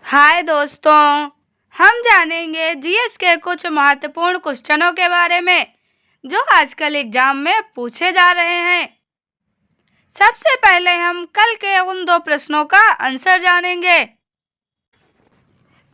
हाय दोस्तों, हम जानेंगे जीएस के कुछ महत्वपूर्ण क्वेश्चनों के बारे में जो आजकल एग्जाम में पूछे जा रहे हैं। सबसे पहले हम कल के उन दो प्रश्नों का आंसर जानेंगे।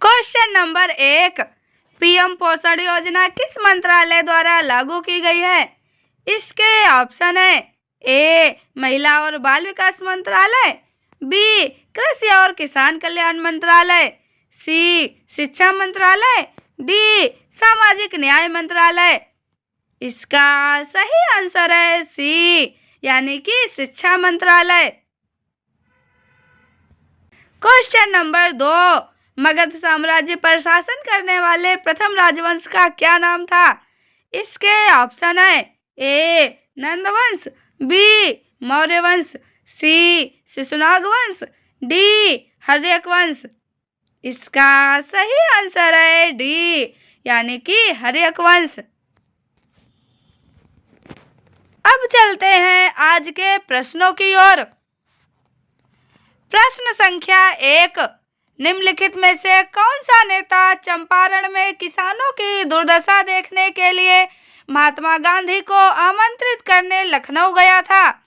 क्वेश्चन नंबर 1, पीएम पोषण योजना किस मंत्रालय द्वारा लागू की गई है? इसके ऑप्शन है ए महिला और बाल विकास मंत्रालय, बी कृषि और किसान कल्याण मंत्रालय, सी शिक्षा मंत्रालय, डी सामाजिक न्याय मंत्रालय। इसका सही आंसर है सी यानी कि शिक्षा मंत्रालय। क्वेश्चन नंबर 2, मगध साम्राज्य पर शासन करने वाले प्रथम राजवंश का क्या नाम था? इसके ऑप्शन है ए नंदवंश, बी मौर्य वंश, सी शिशुनाग वंश, डी हर्यक वंश। इसका सही आंसर है डी यानी कि हर्यक वंश। अब चलते हैं आज के प्रश्नों की ओर। प्रश्न संख्या 1, निम्नलिखित में से कौन सा नेता चंपारण में किसानों की दुर्दशा देखने के लिए महात्मा गांधी को आमंत्रित करने लखनऊ गया था?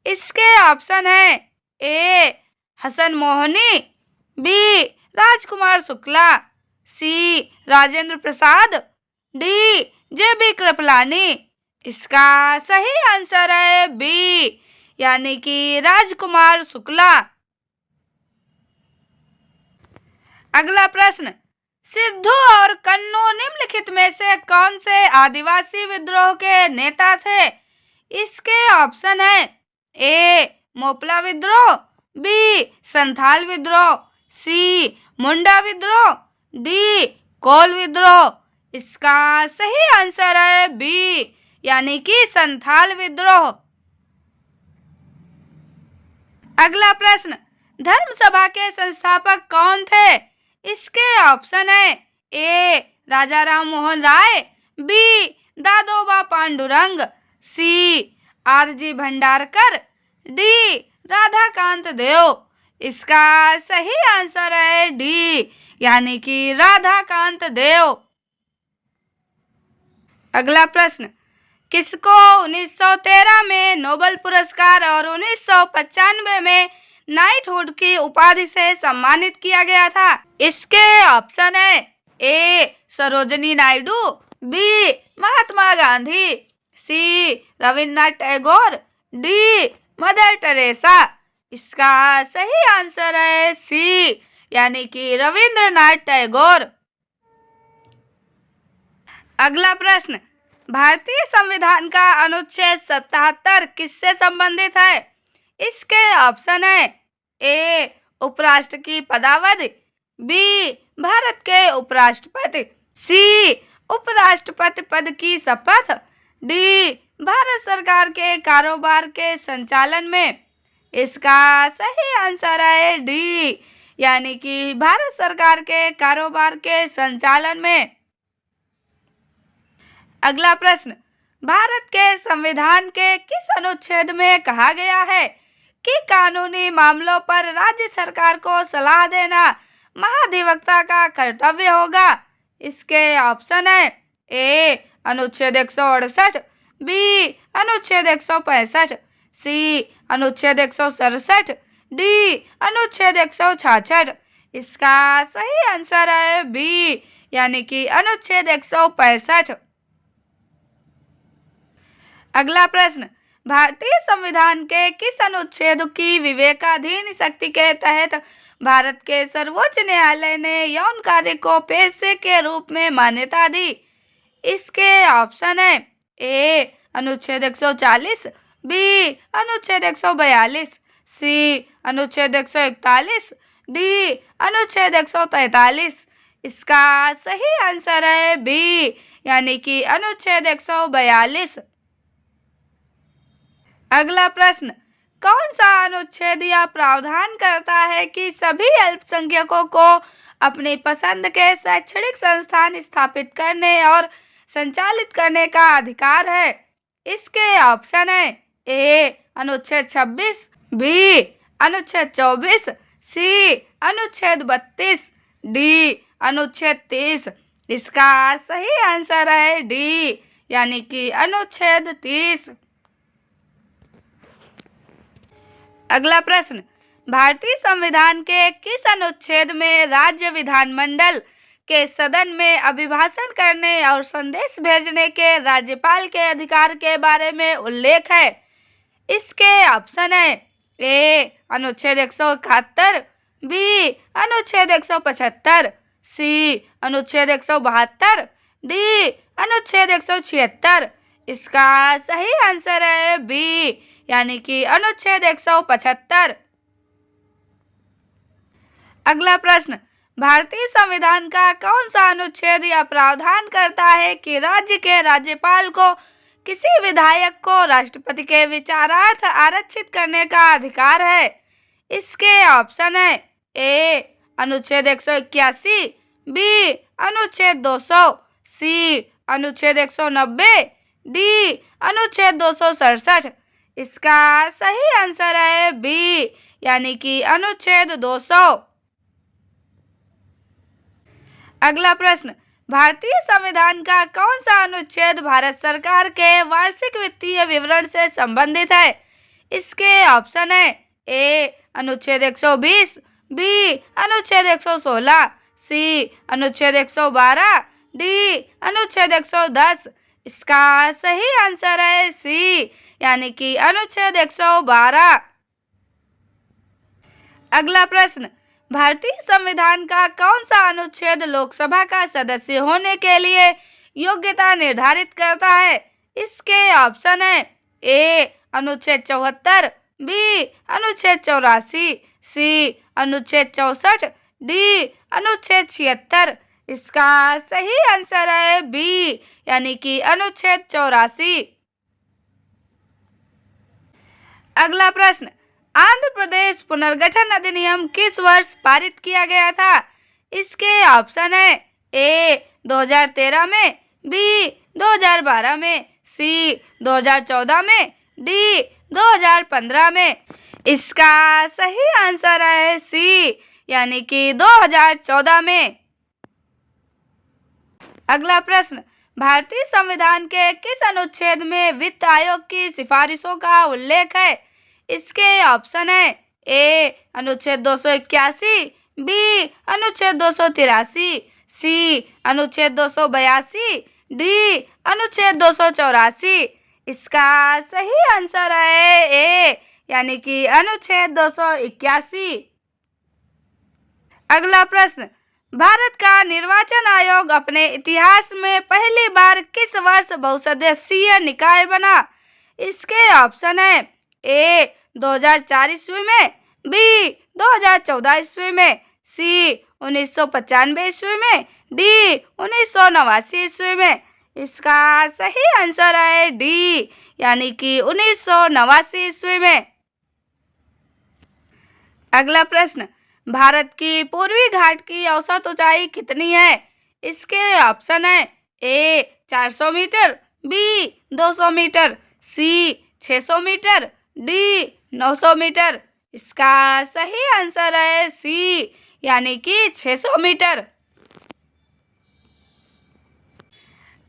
इसके ऑप्शन है ए हसन मोहनी, बी राजकुमार शुक्ला, सी राजेंद्र प्रसाद, डी जेबी कृपलानी। इसका सही आंसर है बी यानी कि राजकुमार शुक्ला। अगला प्रश्न, सिद्धू और कन्नू निम्नलिखित में से कौन से आदिवासी विद्रोह के नेता थे? इसके ऑप्शन है ए मोपला विद्रोह, बी संथाल विद्रोह, सी मुंडा विद्रोह, डी कोल विद्रोह। इसका सही आंसर है बी यानी कि संथाल विद्रोह। अगला प्रश्न, धर्म सभा के संस्थापक कौन थे? इसके ऑप्शन है ए राजा राम मोहन राय, बी दादोबा पांडुरंग, सी आरजी भंडारकर, डी राधाकांत देव। इसका सही आंसर है डी यानी कि राधाकांत देव। अगला प्रश्न, किसको 1913 में नोबेल पुरस्कार और 1995 में नाइटहुड की उपाधि से सम्मानित किया गया था? इसके ऑप्शन है A Sarojini Naidu, B Mahatma Gandhi, C Rabindranath Tagore, D Mother Teresa. इसका सही आंसर है सी यानी कि रविन्द्रनाथ टैगोर। अगला प्रश्न, भारतीय संविधान का अनुच्छेद 77 किससे संबंधित है? इसके ऑप्शन है ए उपराष्ट्र की पदावधि, बी भारत के उपराष्ट्रपति, सी उपराष्ट्रपति पद की शपथ, डी भारत सरकार के कारोबार के संचालन में। इसका सही आंसर है डी यानी कि भारत सरकार के कारोबार के संचालन में। अगला प्रश्न, भारत के संविधान के किस अनुच्छेद में कहा गया है कि कानूनी मामलों पर राज्य सरकार को सलाह देना महाधिवक्ता का कर्तव्य होगा? इसके ऑप्शन है ए अनुच्छेद 168, बी अनुच्छेद 165, सी अनुच्छेद 167, डी अनुच्छेद 166। इसका सही आंसर है बी यानी कि अनुच्छेद 165। अगला प्रश्न, भारतीय संविधान के किस अनुच्छेद की विवेकाधीन शक्ति के तहत भारत के सर्वोच्च न्यायालय ने यौन कार्य को पेशे के रूप में मान्यता दी? इसके ऑप्शन है ए अनुच्छेद 140, बी अनुच्छेद 142, सी अनुच्छेद 141, डी अनुच्छेद 143। इसका सही आंसर है बी यानी कि अनुच्छेद 142। अगला प्रश्न, कौन सा अनुच्छेद यह प्रावधान करता है कि सभी अल्पसंख्यकों को अपनी पसंद के शैक्षणिक संस्थान स्थापित करने और संचालित करने का अधिकार है? इसके ऑप्शन है ए अनुच्छेद 26, बी अनुच्छेद 24, सी अनुच्छेद 32, डी अनुच्छेद 30। इसका सही आंसर है डी, यानी कि अनुच्छेद 30। अगला प्रश्न, भारतीय संविधान के किस अनुच्छेद में राज्य विधानमंडल के सदन में अभिभाषण करने और संदेश भेजने के राज्यपाल के अधिकार के बारे में उल्लेख है? इसके ऑप्शन है ए अनुच्छेद 171, बी अनुच्छेद 175, सी अनुच्छेद 172, डी अनुच्छेद 176। इसका सही आंसर है बी, यानी कि अनुच्छेद 175। अगला प्रश्न, भारतीय संविधान का कौन सा अनुच्छेद यह प्रावधान करता है कि राज्य के राज्यपाल को किसी विधायक को राष्ट्रपति के विचारार्थ आरक्षित करने का अधिकार है? इसके ऑप्शन है ए अनुच्छेद 181, बी अनुच्छेद 200, सी अनुच्छेद 190, डी अनुच्छेद 267। इसका सही आंसर है बी, यानी कि अनुच्छेद 200। अगला प्रश्न, भारतीय संविधान का कौन सा अनुच्छेद भारत सरकार के वार्षिक वित्तीय विवरण से संबंधित है? इसके ऑप्शन है ए अनुच्छेद 120, बी अनुच्छेद 116, सी अनुच्छेद 112, डी अनुच्छेद 110। इसका सही आंसर है सी, यानी कि अनुच्छेद 112। अगला प्रश्न, भारतीय संविधान का कौन सा अनुच्छेद लोकसभा का सदस्य होने के लिए योग्यता निर्धारित करता है? इसके ऑप्शन है ए अनुच्छेद 74, बी अनुच्छेद 84, सी अनुच्छेद 64, डी अनुच्छेद 76। इसका सही आंसर है बी, यानी कि अनुच्छेद 84। अगला प्रश्न, आंध्र प्रदेश पुनर्गठन अधिनियम किस वर्ष पारित किया गया था? इसके ऑप्शन है ए 2013 में, बी 2012 में, सी 2014 में, डी 2015 में। इसका सही आंसर है सी, यानी कि 2014 में। अगला प्रश्न, भारतीय संविधान के किस अनुच्छेद में वित्त आयोग की सिफारिशों का उल्लेख है? इसके ऑप्शन है ए अनुच्छेद 281, बी अनुच्छेद 283, सी अनुच्छेद 282, डी अनुच्छेद 284। इसका सही आंसर है ए, यानी कि अनुच्छेद 281। अगला प्रश्न, भारत का निर्वाचन आयोग अपने इतिहास में पहली बार किस वर्ष बहुसदस्यीय निकाय बना? इसके ऑप्शन है ए 2004 ईस्वी में, बी 2014 ईस्वी में, सी 1995 ईस्वी में, डी 1989 ईस्वी में। इसका सही आंसर है डी, यानी कि 1989 ईस्वी में। अगला प्रश्न, भारत की पूर्वी घाट की औसत ऊंचाई कितनी है? इसके ऑप्शन है ए 400 मीटर, बी 200 मीटर, सी 600 मीटर, डी 900 मीटर। इसका सही आंसर है सी, यानी कि 600 मीटर।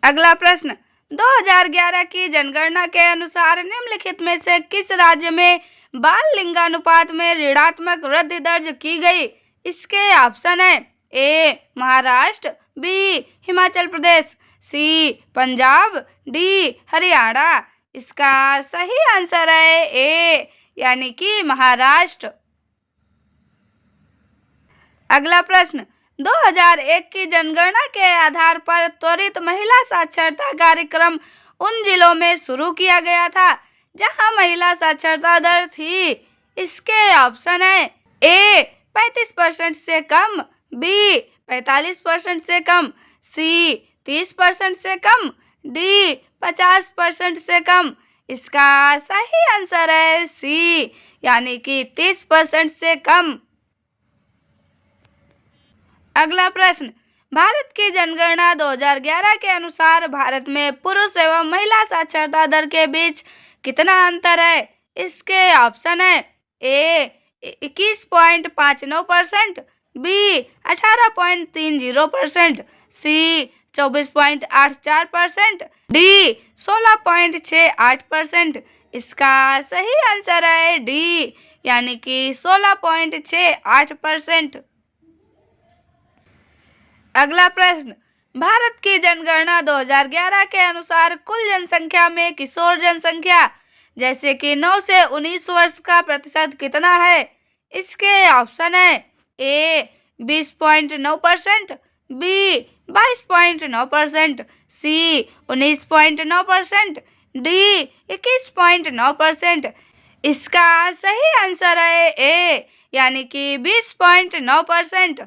अगला प्रश्न, 2011 की जनगणना के अनुसार निम्नलिखित में से किस राज्य में बाल लिंगानुपात में ऋणात्मक वृद्धि दर्ज की गई? इसके ऑप्शन है ए महाराष्ट्र, बी हिमाचल प्रदेश, सी पंजाब, डी हरियाणा। इसका सही आंसर है ए, यानी कि महाराष्ट्र। अगला प्रश्न, 2001 की जनगणना के आधार पर त्वरित महिला साक्षरता कार्यक्रम उन जिलों में शुरू किया गया था जहां महिला साक्षरता दर थी। इसके ऑप्शन है ए 35% से कम, बी 45% से कम, सी 30% से कम, डी 50% से कम। इसका सही आंसर है सी, यानी कि 30% से कम। अगला प्रश्न, भारत की जनगणना 2011 के अनुसार भारत में पुरुष एवं महिला साक्षरता दर के बीच कितना अंतर है? इसके ऑप्शन है ए 21.59%, बी 18.30%, सी 24.84%, डी 16.68%। इसका सही आंसर है डी, यानी कि 16.68%। अगला प्रश्न, भारत की जनगणना 2011 के अनुसार कुल जनसंख्या में किशोर जनसंख्या जैसे कि 9 से 19 वर्ष का प्रतिशत कितना है? इसके ऑप्शन है ए 20.9%, बी 22.9%, सी 19.9%, डी 21.9%। इसका सही आंसर है ए, यानी कि 20.9%।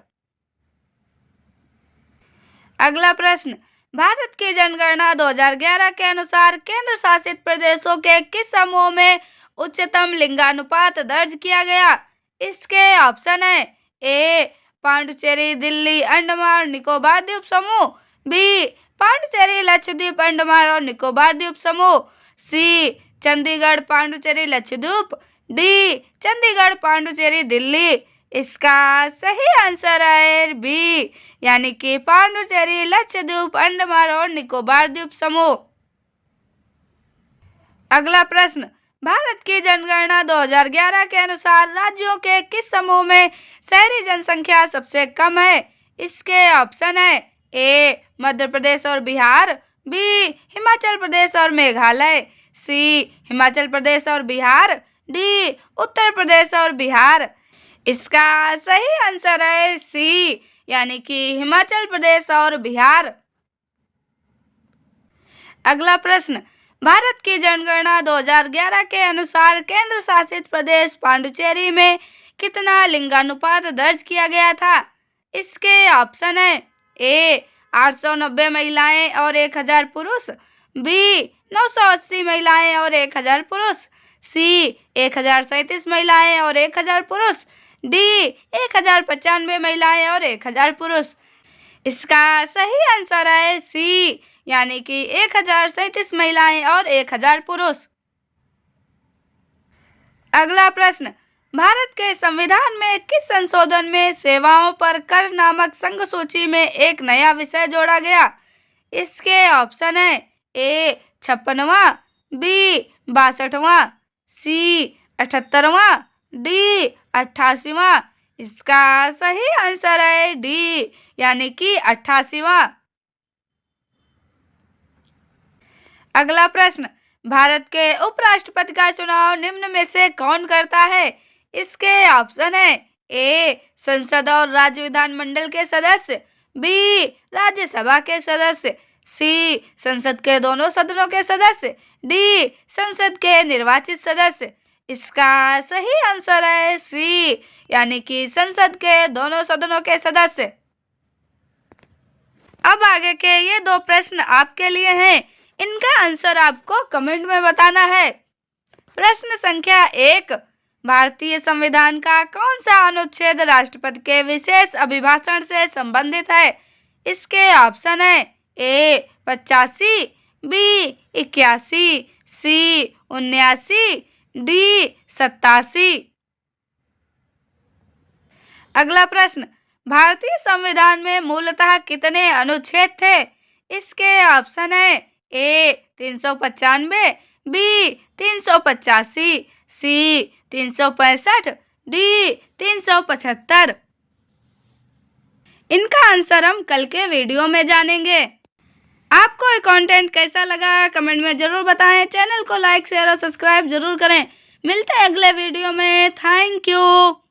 अगला प्रश्न, भारत की जनगणना 2011 के अनुसार केंद्र शासित प्रदेशों के किस समूह में उच्चतम लिंगानुपात दर्ज किया गया? इसके ऑप्शन है ए पांडुचेरी दिल्ली अंडमान निकोबार द्वीप समूह, बी पांडुचेरी लक्षद्वीप अंडमान और निकोबार द्वीप समूह, सी चंडीगढ़ पांडुचेरी लक्षद्वीप, डी चंडीगढ़ पांडुचेरी दिल्ली। इसका सही आंसर है बी, यानी कि पांडुचेरी लक्षद्वीप अंडमान और निकोबार द्वीप समूह। अगला प्रश्न, भारत की जनगणना 2011 के अनुसार राज्यों के किस समूह में शहरी जनसंख्या सबसे कम है? इसके ऑप्शन है ए मध्य प्रदेश और बिहार, बी हिमाचल प्रदेश और मेघालय, सी हिमाचल प्रदेश और बिहार, डी उत्तर प्रदेश और बिहार। इसका सही आंसर है सी, यानी कि हिमाचल प्रदेश और बिहार। अगला प्रश्न, भारत की जनगणना 2011 के अनुसार केंद्र शासित प्रदेश पांडुचेरी में कितना लिंगानुपात दर्ज किया गया था? इसके ऑप्शन है ए 890 महिलाएं और 1000 पुरुष, बी 980 महिलाएं और 1000 पुरुष, सी 1037 महिलाएं और 1000 पुरुष, डी 1095 महिलाएं और 1000 पुरुष। इसका सही आंसर है सी, यानी कि 1037 महिलाएं और 1000 पुरुष। अगला प्रश्न, भारत के संविधान में किस संशोधन में सेवाओं पर कर नामक संघ सूची में एक नया विषय जोड़ा गया? इसके ऑप्शन है ए 56वां, बी 62वां, सी 78वां, डी 88वां। इसका सही आंसर है डी, यानी कि 88वां। अगला प्रश्न, भारत के उपराष्ट्रपति का चुनाव निम्न में से कौन करता है? इसके ऑप्शन है ए संसद और राज्य विधानमंडल के सदस्य, बी राज्यसभा के सदस्य, सी संसद के दोनों सदनों के सदस्य, डी संसद के निर्वाचित सदस्य। इसका सही आंसर है सी, यानी कि संसद के दोनों सदनों के सदस्य। अब आगे के ये दो प्रश्न आपके लिए हैं, इनका आंसर आपको कमेंट में बताना है। प्रश्न संख्या 1, भारतीय संविधान का कौन सा अनुच्छेद राष्ट्रपति के विशेष अभिभाषण से संबंधित है? इसके ऑप्शन है ए 85, बी 81, सी 79, डी 87। अगला प्रश्न, भारतीय संविधान में मूलतः कितने अनुच्छेद थे? इसके ऑप्शन है ए 395, बी 385, सी 365, डी 375। इनका आंसर हम कल के वीडियो में जानेंगे। आपको ये कंटेंट कैसा लगा कमेंट में जरूर बताएं। चैनल को लाइक शेयर और सब्सक्राइब जरूर करें। मिलते हैं अगले वीडियो में। Thank you.